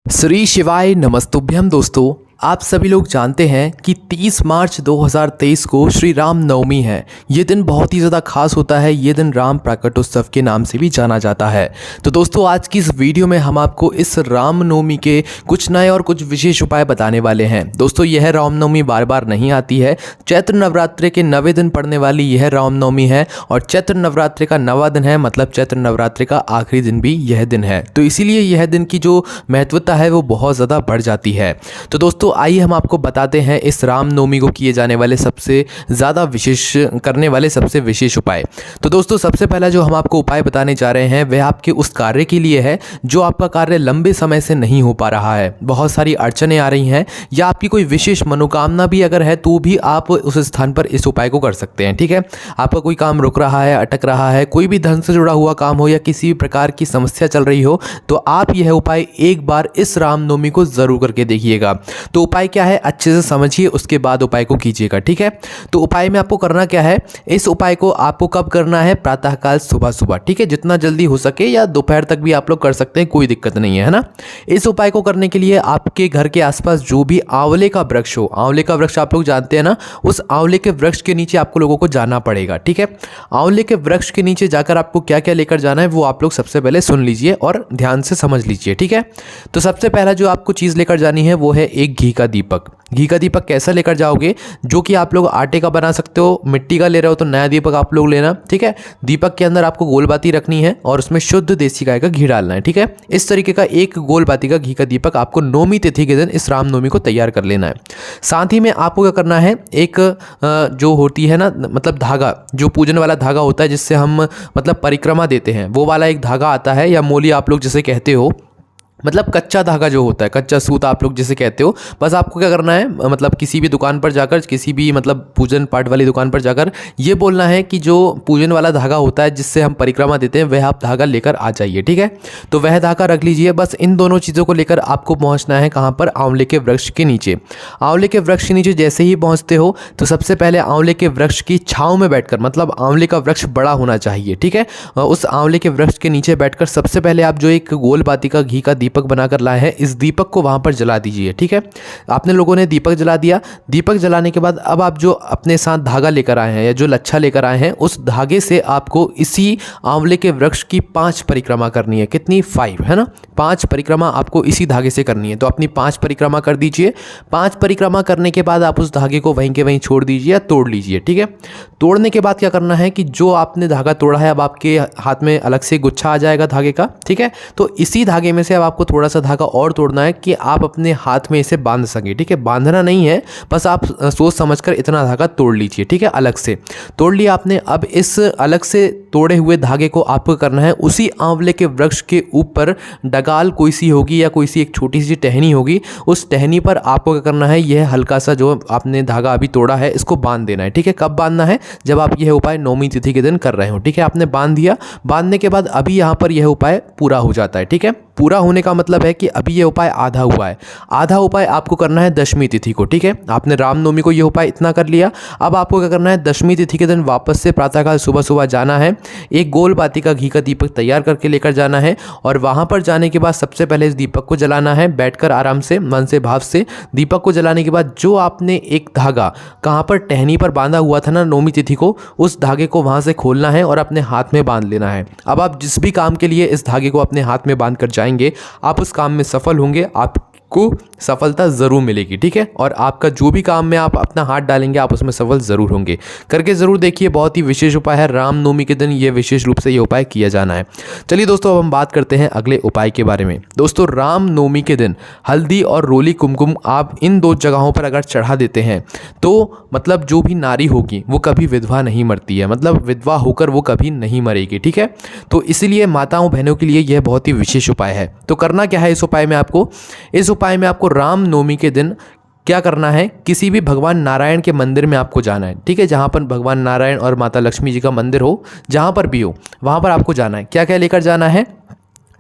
श्री शिवाय नमस्तुभ्यम। दोस्तों, आप सभी लोग जानते हैं कि 30 मार्च 2023 को श्री राम नवमी है। ये दिन बहुत ही ज़्यादा खास होता है। ये दिन राम प्राकटोत्सव के नाम से भी जाना जाता है। तो दोस्तों, आज की इस वीडियो में हम आपको इस राम नवमी के कुछ नए और कुछ विशेष उपाय बताने वाले हैं। दोस्तों, यह राम नवमी बार बार नहीं आती है। चैत्र नवरात्रि के 9वें दिन पड़ने वाली यह राम नवमी है और चैत्र नवरात्रि का 9वां दिन है, मतलब चैत्र नवरात्रि का आखिरी दिन भी यह दिन है। तो इसीलिए यह दिन की जो महत्वता है वो बहुत ज़्यादा बढ़ जाती है। तो दोस्तों, आइए हम आपको बताते हैं इस रामनवमी को किए जाने वाले सबसे ज़्यादा सबसे विशेष उपाय। तो दोस्तों, सबसे पहला जो हम आपको उपाय बताने जा रहे हैं वह आपके उस कार्य के लिए है जो आपका कार्य लंबे समय से नहीं हो पा रहा है। बहुत सारी अड़चनें आ रही हैं या आपकी कोई विशेष मनोकामना भी अगर है तो भी आप उस स्थान पर इस उपाय को कर सकते हैं। ठीक है, आपका कोई काम रुक रहा है, अटक रहा है, कोई भी धन से जुड़ा हुआ काम हो या किसी भी प्रकार की समस्या चल रही हो, तो आप यह उपाय एक बार इस रामनवमी को ज़रूर करके देखिएगा। तो उपाय क्या है अच्छे से समझिए, उसके बाद उपाय को कीजिएगा। ठीक है, तो उपाय में आपको करना क्या है, इस उपाय को आपको कब करना है, प्रातःकाल सुबह सुबह। ठीक है, जितना जल्दी हो सके या दोपहर तक भी आप लोग कर सकते हैं, कोई दिक्कत नहीं है ना। इस उपाय को करने के लिए आपके घर के आसपास जो भी आंवले का वृक्ष हो, आंवले का वृक्ष आप लोग जानते हैं ना, उस आंवले के वृक्ष के नीचे आपको लोगों को जाना पड़ेगा। ठीक है, आंवले के वृक्ष के नीचे जाकर आपको क्या क्या लेकर जाना है वो आप लोग सबसे पहले सुन लीजिए और ध्यान से समझ लीजिए। ठीक है, तो सबसे पहला जो आपको चीज़ लेकर जानी है वो है एक घी का दीपक। घी का दीपक कैसा लेकर जाओगे, जो कि आप लोग आटे का बना सकते हो, मिट्टी का ले रहे हो तो नया दीपक आप लोग लेना। ठीक है, दीपक के अंदर आपको गोलबाती रखनी है और उसमें शुद्ध देसी गाय का घी डालना है। ठीक है, इस तरीके का एक गोलबाती का घी का दीपक आपको नवमी तिथि के दिन इस रामनवमी को तैयार कर लेना है। साथ ही में आपको क्या करना है, एक जो होती है ना, मतलब धागा, जो पूजन वाला धागा होता है जिससे हम मतलब परिक्रमा देते हैं, वो वाला एक धागा आता है, या मोली आप लोग जिसे कहते हो, मतलब कच्चा धागा जो होता है, कच्चा सूत आप लोग जिसे कहते हो। बस आपको क्या करना है, मतलब किसी भी दुकान पर जाकर, किसी भी मतलब पूजन पाठ वाली दुकान पर जाकर ये बोलना है कि जो पूजन वाला धागा होता है जिससे हम परिक्रमा देते हैं वह आप धागा लेकर आ जाइए। ठीक है, तो वह धागा रख लीजिए। बस इन दोनों चीज़ों को लेकर आपको पहुँचना है कहाँ पर, आंवले के वृक्ष के नीचे। आंवले के वृक्ष के नीचे जैसे ही पहुँचते हो तो सबसे पहले आंवले के वृक्ष की छाँव में बैठकर, मतलब आंवले का वृक्ष बड़ा होना चाहिए। ठीक है, उस आंवले के वृक्ष के नीचे बैठकर सबसे पहले आप जो एक गोलबाती का घी का दीपक बनाकर लाए हैं, इस दीपक को वहां पर जला दीजिए। ठीक है, आपने लोगों ने दीपक जला दिया। दीपक जलाने के बाद अब आप जो अपने साथ धागा लेकर आए हैं या जो लच्छा लेकर आए हैं, उस धागे से आपको इसी आंवले के वृक्ष की 5 परिक्रमा करनी है। कितनी? 5 है ना। 5 परिक्रमा आपको इसी धागे से करनी है। तो अपनी 5 परिक्रमा कर दीजिए। 5 परिक्रमा करने के बाद आप उस धागे को वहीं के वहीं छोड़ दीजिए या तोड़ लीजिए। ठीक है, तोड़ने के बाद क्या करना है कि जो आपने धागा तोड़ा है, अब आपके हाथ में अलग से गुच्छा आ जाएगा धागे का। ठीक है, तो इसी धागे में से अब आपको थोड़ा सा धागा और तोड़ना है कि आप अपने हाथ में इसे बांध सकें। ठीक है, बांधना नहीं है, बस आप सोच समझकर इतना धागा तोड़ लीजिए। ठीक है, अलग से तोड़ लिया आपने। अब इस अलग से तोड़े हुए धागे को आपको करना है उसी आंवले के वृक्ष के ऊपर, डगाल कोई सी होगी या कोई सी एक छोटी सी टहनी होगी, उस टहनी पर आपको क्या करना है, यह हल्का सा जो आपने धागा अभी तोड़ा है इसको बांध देना है। ठीक है, कब बांधना है? जब आप यह उपाय नवमी तिथि के दिन कर रहे हो। ठीक है, आपने बांध दिया। बांधने के बाद अभी यहाँ पर यह उपाय पूरा हो जाता है। ठीक है, पूरा होने का मतलब है कि अभी ये उपाय आधा हुआ है। आधा उपाय आपको करना है दशमी तिथि को। ठीक है, आपने रामनवमी को ये उपाय इतना कर लिया। अब आपको क्या करना है, दशमी तिथि के दिन वापस से प्रातःकाल सुबह सुबह जाना है, एक गोल बाती का घी का दीपक तैयार करके लेकर जाना है और वहां पर जाने के बाद सबसे पहले इस दीपक को जलाना है, बैठकर आराम से, मन से, भाव से। दीपक को जलाने के बाद जो आपने एक धागा कहाँ पर टहनी पर बांधा हुआ था ना नवमी तिथि को, उस धागे को वहां से खोलना है और अपने हाथ में बांध लेना है। अब आप जिस भी काम के लिए इस धागे को अपने हाथ में बांध कर जाएंगे, आप उस काम में सफल होंगे, आपको सफलता ज़रूर मिलेगी। ठीक है, और आपका जो भी काम में आप अपना हाथ डालेंगे आप उसमें सफल ज़रूर होंगे। करके ज़रूर देखिए, बहुत ही विशेष उपाय है। रामनवमी के दिन ये विशेष रूप से ये उपाय किया जाना है। चलिए दोस्तों, अब हम बात करते हैं अगले उपाय के बारे में। दोस्तों, रामनवमी के दिन हल्दी और रोली कुमकुम आप इन 2 जगहों पर अगर चढ़ा देते हैं तो मतलब जो भी नारी होगी वो कभी विधवा नहीं मरती है, मतलब विधवा होकर वो कभी नहीं मरेगी। ठीक है, तो इसीलिए माताओं बहनों के लिए यह बहुत ही विशेष उपाय है। तो करना क्या है इस उपाय में, आपको इस उपाय में आपको रामनवमी के दिन क्या करना है, किसी भी भगवान नारायण के मंदिर में आपको जाना है। ठीक है, जहाँ पर भगवान नारायण और माता लक्ष्मी जी का मंदिर हो, जहाँ पर भी हो वहाँ पर आपको जाना है। क्या क्या लेकर जाना है,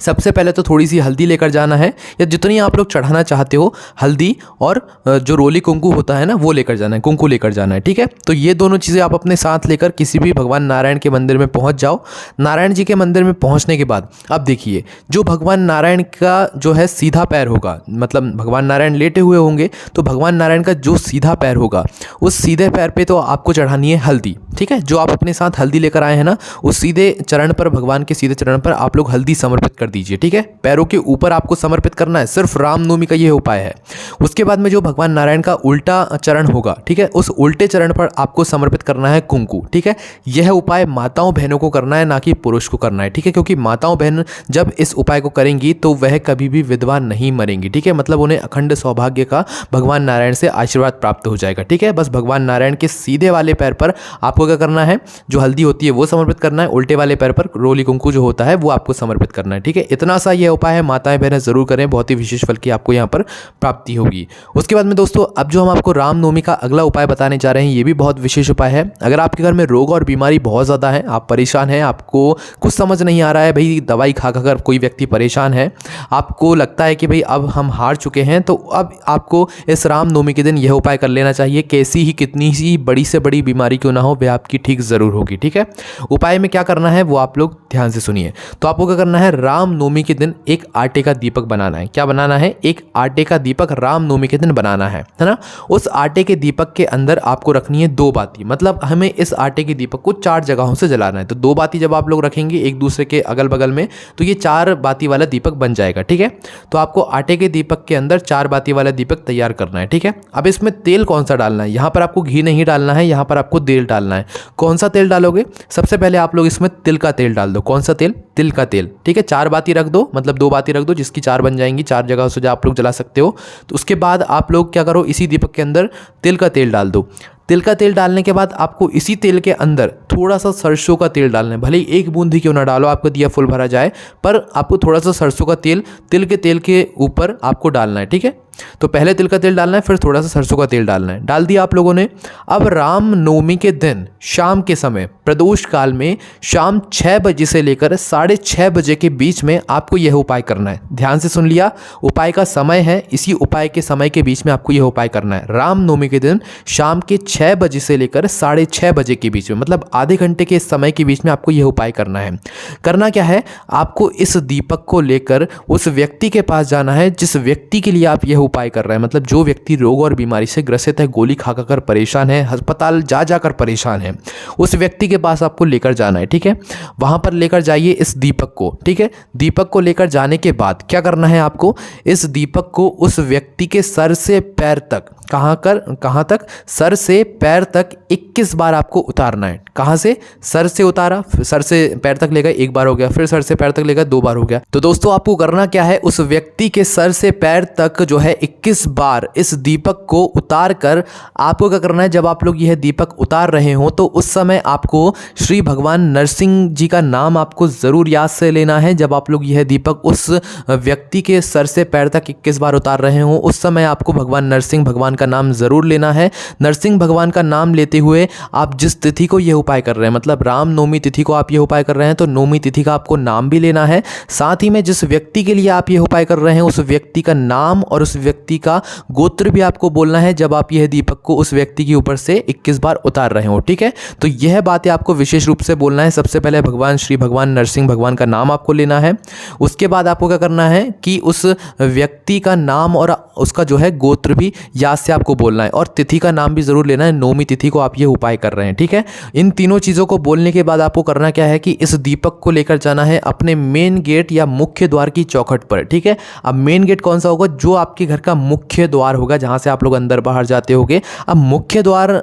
सबसे पहले तो थोड़ी सी हल्दी लेकर जाना है, या जितनी आप लोग चढ़ाना चाहते हो हल्दी, और जो रोली कुंकू होता है ना वो लेकर जाना है, कुंकू लेकर जाना है, ठीक है। तो ये दोनों चीज़ें आप अपने साथ लेकर किसी भी भगवान नारायण के मंदिर में पहुंच जाओ। नारायण जी के मंदिर में पहुंचने के बाद अब देखिए, जो भगवान नारायण का जो है सीधा पैर होगा, मतलब भगवान नारायण लेटे हुए होंगे, तो भगवान नारायण का जो सीधा पैर होगा उस सीधे पैर पे तो आपको चढ़ानी है हल्दी, ठीक है। जो आप अपने साथ हल्दी लेकर आए हैं ना, उस सीधे चरण पर, भगवान के सीधे चरण पर आप लोग हल्दी समर्पित कर दीजिए, ठीक है। पैरों के ऊपर आपको समर्पित करना है, सिर्फ रामनवमी का यह उपाय है। उसके बाद में जो भगवान नारायण का उल्टा चरण होगा, ठीक है, उस उल्टे चरण पर आपको समर्पित करना है कुंकू, ठीक है। यह उपाय माताओं बहनों को करना है, ना कि पुरुष को करना है, ठीक है, क्योंकि माताओं बहन जब इस उपाय को करेंगी तो वह कभी भी विधवा नहीं मरेंगी, ठीक है। मतलब उन्हें अखंड सौभाग्य का भगवान नारायण से आशीर्वाद प्राप्त हो जाएगा, ठीक है। बस भगवान नारायण के सीधे वाले पैर पर आपको क्या करना है, जो हल्दी होती है वो समर्पित करना है, उल्टे वाले पैर पर रोली कुंकू जो होता है वो आपको समर्पित करना है, ठीक है। इतना सा यह उपाय है, माताएं बहनें जरूर करें, बहुत ही विशेष फल की आपको यहाँ पर प्राप्ति होगी। उसके बाद में दोस्तों, अब जो हम आपको रामनवमी का अगला उपाय बताने जा रहे हैं, ये भी बहुत विशेष उपाय है। अगर आपके घर में रोग और बीमारी बहुत ज़्यादा है, आप परेशान हैं, आपको कुछ समझ नहीं आ रहा है भाई, दवाई खा कर कोई व्यक्ति परेशान है, आपको लगता है कि भाई अब हम हार चुके हैं, तो अब आपको इस रामनवमी के दिन यह उपाय कर लेना चाहिए। कैसी ही कितनी ही बड़ी से बड़ी बीमारी क्यों ना हो, वह आपकी ठीक ज़रूर होगी, ठीक है। उपाय में क्या करना है वो आप लोग ध्यान से सुनिए। तो आपको क्या करना है, रामनवमी के दिन एक आटे का दीपक बनाना है। क्या बनाना है, एक आटे का दीपक रामनवमी के दिन बनाना है ना। उस आटे के दीपक के अंदर आपको रखनी है 2 बाती, मतलब हमें इस आटे के दीपक को 4 जगहों से जलाना है। तो 2 बाती जब आप लोग रखेंगे एक दूसरे के अगल बगल में, तो ये 4 बाती वाला दीपक बन जाएगा, ठीक है। तो आपको आटे के दीपक के अंदर 4 बाती वाला दीपक तैयार करना है, ठीक है। अब इसमें तेल कौन सा डालना है, यहाँ पर आपको घी नहीं डालना है, यहाँ पर आपको तेल डालना है। कौन सा तेल डालोगे, सबसे पहले आप लोग इसमें तिल का तेल डाल दो। कौन सा तेल, तिल का तेल, ठीक है। 4 बाती रख दो, मतलब 2 बाती रख दो, जिसकी 4 बन जाएंगी, 4 जगह से जो आप लोग जला सकते हो। तो उसके बाद आप लोग क्या करो, इसी दीपक के अंदर तिल का तेल डाल दो। तिल का तेल डालने के बाद आपको इसी तेल के अंदर थोड़ा सा सरसों का तेल डालना है। भले ही 1 बूंद ही क्यों ना डालो, आपका दिया फुल भरा जाए, पर आपको थोड़ा सा सरसों का तेल तिल के तेल के ऊपर आपको डालना है, ठीक है। तो पहले तिल का तेल डालना है, फिर थोड़ा सा सरसों का तेल डालना है। डाल दिया आप लोगों ने। अब रामनवमी के दिन शाम के समय, प्रदोष काल में, शाम 6 बजे से लेकर 6:30 बजे के बीच में आपको यह उपाय करना है। ध्यान से सुन लिया, उपाय का समय है, इसी उपाय के समय के बीच में आपको यह उपाय करना है। रामनवमी के दिन शाम के 6 बजे से लेकर 6:30 बजे के बीच में, मतलब आधे घंटे के समय के बीच में आपको यह उपाय करना है। करना क्या है, आपको इस दीपक को लेकर उस व्यक्ति के पास जाना है जिस व्यक्ति के लिए आप यह उपाय कर रहे हैं। मतलब जो व्यक्ति रोग और बीमारी से ग्रसित है, गोली खा कर परेशान है, अस्पताल जा जाकर परेशान है, उस व्यक्ति के पास आपको लेकर जाना है, ठीक है। वहां पर लेकर जाइए इस दीपक को, ठीक है। दीपक को लेकर जाने के बाद क्या करना है आपको, इस दीपक को उस व्यक्ति के सर से पैर तक, कहाँ तक, सर से पैर तक 21 बार आपको उतारना है। कहाँ से, सर से उतारा, सर से पैर तक लेगा 1 बार हो गया, फिर सर से पैर तक लेगा 2 बार हो गया। तो दोस्तों आपको करना क्या है, उस व्यक्ति के सर से पैर तक जो है 21 बार इस दीपक को उतार कर आपको क्या करना है, जब आप लोग यह दीपक उतार रहे हो तो उस समय आपको श्री भगवान नरसिंह जी का नाम आपको ज़रूर याद से लेना है। जब आप लोग यह दीपक उस व्यक्ति के सर से पैर तक 21 बार उतार रहे हो, उस समय आपको भगवान नरसिंह भगवान का नाम ज़रूर लेना है। नरसिंह भगवान का नाम लेते हुए आप जिस तिथि को यह उपाय कर रहे हैं, मतलब रामनवमी तिथि को आप यह उपाय कर रहे हैं, तो नवमी तिथि का आपको नाम भी लेना है। साथ ही में जिस व्यक्ति के लिए आप यह उपाय कर रहे हैं, उस व्यक्ति का नाम और उस व्यक्ति का गोत्र भी आपको बोलना है जब आप यह दीपक को उस व्यक्ति के ऊपर से 21 बार उतार रहे हो, ठीक है। तो यह बातें आपको विशेष रूप से बोलना है। सबसे पहले श्री भगवान नरसिंह भगवान का नाम आपको लेना है। उसके बाद आपको क्या करना है कि उस व्यक्ति का नाम और उसका जो है गोत्र भी याद से आपको बोलना है, और तिथि का नाम भी जरूर लेना है, नवमी तिथि को आप ये उपाय कर रहे हैं, ठीक है। इन तीनों चीज़ों को बोलने के बाद आपको करना क्या है कि इस दीपक को लेकर जाना है अपने मेन गेट या मुख्य द्वार की चौखट पर, ठीक है। अब मेन गेट कौन सा होगा, जो आपके घर का मुख्य द्वार होगा, जहां से आप लोग अंदर बाहर जाते होगे। अब मुख्य द्वार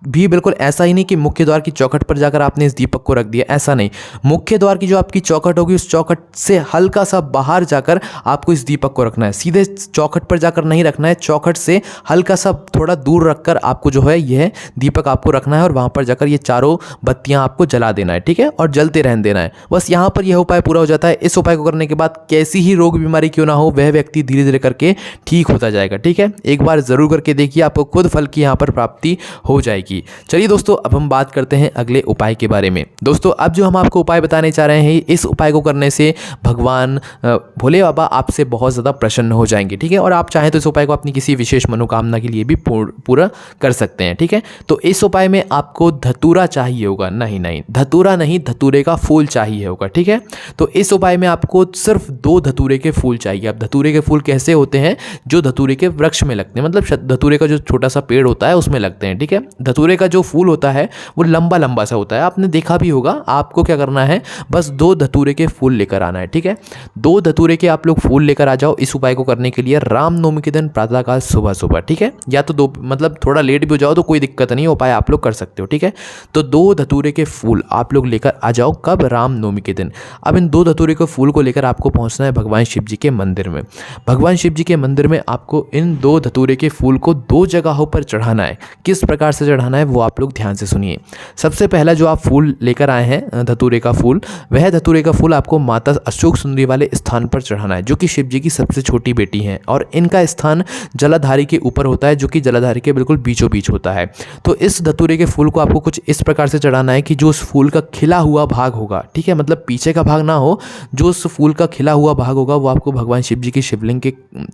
भी बिल्कुल ऐसा ही नहीं कि मुख्य द्वार की चौखट पर जाकर आपने इस दीपक को रख दिया, ऐसा नहीं। मुख्य द्वार की जो आपकी चौखट होगी, उस चौखट से हल्का सा बाहर जाकर आपको इस दीपक को रखना है। सीधे चौखट पर जाकर नहीं रखना है, चौखट से हल्का सा थोड़ा दूर रखकर आपको जो है यह दीपक आपको रखना है, और वहाँ पर जाकर ये चारों बत्तियाँ आपको जला देना है, ठीक है, और जलते रहने देना है। बस यहाँ पर यह उपाय पूरा हो जाता है। इस उपाय को करने के बाद कैसी ही रोग बीमारी क्यों ना हो, वह व्यक्ति धीरे धीरे करके ठीक होता जाएगा, ठीक है। एक बार ज़रूर करके देखिए, आपको खुद फल की यहाँ पर प्राप्ति हो जाएगी। की। चलिए दोस्तों, अब हम बात करते हैं अगले उपाय के बारे में। दोस्तों, अब जो हम आपको उपाय बताने जा रहे हैं, इस उपाय को करने से भगवान भोले बाबा आपसे बहुत ज़्यादा प्रसन्न हो जाएंगे। ठीक है, और आप चाहें तो इस उपाय को अपनी किसी विशेष मनोकामना के लिए भी पूरा कर सकते हैं। ठीक है, तो इस उपाय में आपको धतूरा चाहिए होगा। नहीं, धतूरा नहीं, धतूरे का फूल चाहिए होगा। ठीक है, तो इस उपाय में आपको सिर्फ 2 धतूरे के फूल चाहिए। अब धतूरे के फूल कैसे होते हैं? जो धतूरे के वृक्ष में लगते हैं, मतलब धतूरे का जो छोटा सा पेड़ होता है उसमें लगते हैं। ठीक है, धतूरे का जो फूल होता है वो लंबा लंबा सा होता है, आपने देखा भी होगा। आपको क्या करना है, बस 2 धतूरे के फूल लेकर आना है। ठीक है, 2 धतूरे के आप लोग फूल लेकर आ जाओ इस उपाय को करने के लिए रामनवमी के दिन प्रातःकाल सुबह सुबह। ठीक है, या तो 2 मतलब थोड़ा लेट भी हो जाओ तो कोई दिक्कत नहीं, उपाय आप लोग कर सकते हो। ठीक है, तो 2 धतूरे के फूल आप लोग लेकर आ जाओ। कब? रामनवमी के दिन। अब इन 2 धतूरे के फूल को लेकर आपको पहुंचना है भगवान शिव जी के मंदिर में। भगवान शिव जी के मंदिर में आपको इन 2 धतूरे के फूल को 2 जगहों पर चढ़ाना है। किस प्रकार से चढ़ाना है वो आप लोग ध्यान से सुनिए। सबसे पहला जो आप फूल लेकर आए हैं धतूरे का फूल, वह धतूरे का फूल आपको माता अशोक सुंदरी वाले स्थान पर चढ़ाना है, जो कि शिव जी की सबसे छोटी बेटी हैं, और इनका स्थान जलाधारी के ऊपर होता है, जो कि जलाधारी के बिल्कुल बीचों बीच होता है। तो इस धतूरे के फूल को आपको कुछ इस प्रकार से चढ़ाना है कि जो उस फूल का खिला हुआ भाग होगा, ठीक है, मतलब पीछे का भाग ना हो, जो उस फूल का खिला हुआ भाग होगा वो आपको भगवान शिव जी की शिवलिंग के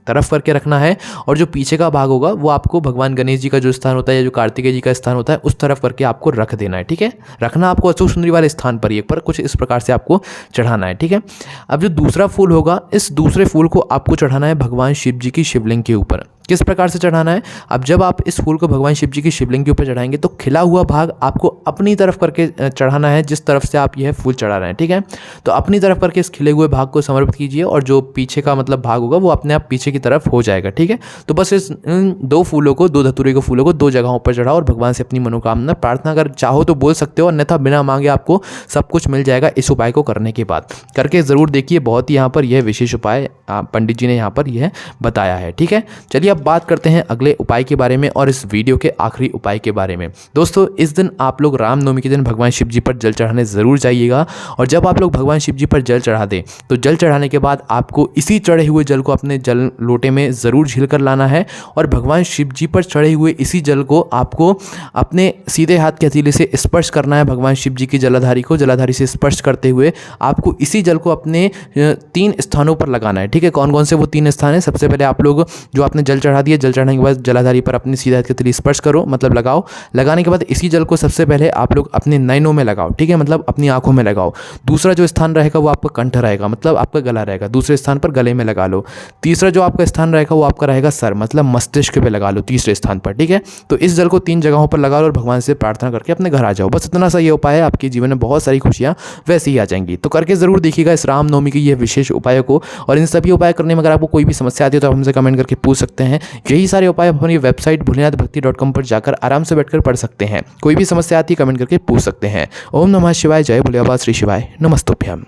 तरफ करके रखना है, और जो पीछे का भाग होगा वो आपको भगवान गणेश जी का जो स्थान होता है या जो कार्तिकेय जी का स्थान होता है उस तरफ करके आपको रख देना है। ठीक है, रखना आपको अशोक सुंदरी वाले स्थान पर ही, पर कुछ इस प्रकार से आपको चढ़ाना है। ठीक है, अब जो दूसरा फूल होगा, इस दूसरे फूल को आपको चढ़ाना है भगवान शिव जी की शिवलिंग के ऊपर। किस प्रकार से चढ़ाना है? अब जब आप इस फूल को भगवान शिव जी की शिवलिंग के ऊपर चढ़ाएंगे तो खिला हुआ भाग आपको अपनी तरफ करके चढ़ाना है, जिस तरफ से आप यह फूल चढ़ा रहे हैं। ठीक है, तो अपनी तरफ करके इस खिले हुए भाग को समर्पित कीजिए, और जो पीछे का मतलब भाग होगा वो अपने आप पीछे की तरफ हो जाएगा। ठीक है, तो बस इस 2 फूलों को, 2 धतूरे के फूलों को 2 जगहों पर चढ़ाओ और भगवान से अपनी मनोकामना प्रार्थना कर चाहो तो बोल सकते हो, अन्यथा बिना मांगे आपको सब कुछ मिल जाएगा इस उपाय को करने के बाद। करके ज़रूर देखिए, बहुत ही यहाँ पर यह विशेष उपाय पंडित जी ने यहाँ पर यह बताया है। ठीक है, चलिए अब बात करते हैं अगले उपाय के बारे में और इस वीडियो के आखिरी उपाय के बारे में। दोस्तों, इस दिन आप लोग रामनवमी के दिन भगवान शिव जी पर जल चढ़ाने ज़रूर जाइएगा, और जब आप लोग भगवान शिव जी पर जल चढ़ा दें तो जल चढ़ाने के बाद आपको इसी चढ़े हुए जल को अपने जल लोटे में ज़रूर झील कर लाना है, और भगवान शिव जी पर चढ़े हुए इसी जल को आपको अपने सीधे हाथ के हथेली से स्पर्श करना है। भगवान शिव जी की जलाधारी को जलाधारी से स्पर्श करते हुए आपको इसी जल को अपने 3 स्थानों पर लगाना है। ठीक है, कौन कौन से वो 3 स्थान है? सबसे पहले आप लोग जो आपने जल चढ़ा दिया, जल चढ़ाने के बाद जलाधारी पर अपनी सीधा हाथ के हथेली स्पर्श करो, मतलब लगाओ। लगाने के बाद इसी जल को सबसे पहले आप लोग अपने नैनों में लगाओ। ठीक है, मतलब अपनी आंखों में लगाओ। दूसरा जो स्थान रहेगा वो आपका कंठ रहेगा, मतलब आपका गला रहेगा, दूसरे स्थान पर गले में लगा लो। तीसरा जो आपका स्थान रहेगा वो आपका रहेगा सर, मतलब मस्तिष्क पे लगा लो तीसरे स्थान पर। ठीक है, तो इस जल को 3 जगहों पर लगा लो और भगवान से प्रार्थना करके अपने घर आ जाओ। बस इतना सा ये उपाय है, आपके जीवन में बहुत सारी खुशियाँ वैसे ही आ जाएंगी। तो करके ज़रूर देखिएगा इस रामनवमी की ये विशेष उपायों को, और इन सभी उपाय करने में अगर आपको कोई भी समस्या आती है तो आप हमसे कमेंट करके पूछ सकते हैं। यही सारे उपाय आप अपनी वेबसाइट भोलेनाथभक्ति.com पर जाकर आराम से बैठकर पढ़ सकते हैं। कोई भी समस्या आती है कमेंट करके पूछ सकते हैं। ओम नमः शिवाय, जय भोले बाबा, श्री शिवाय नमस्तुभ्यम।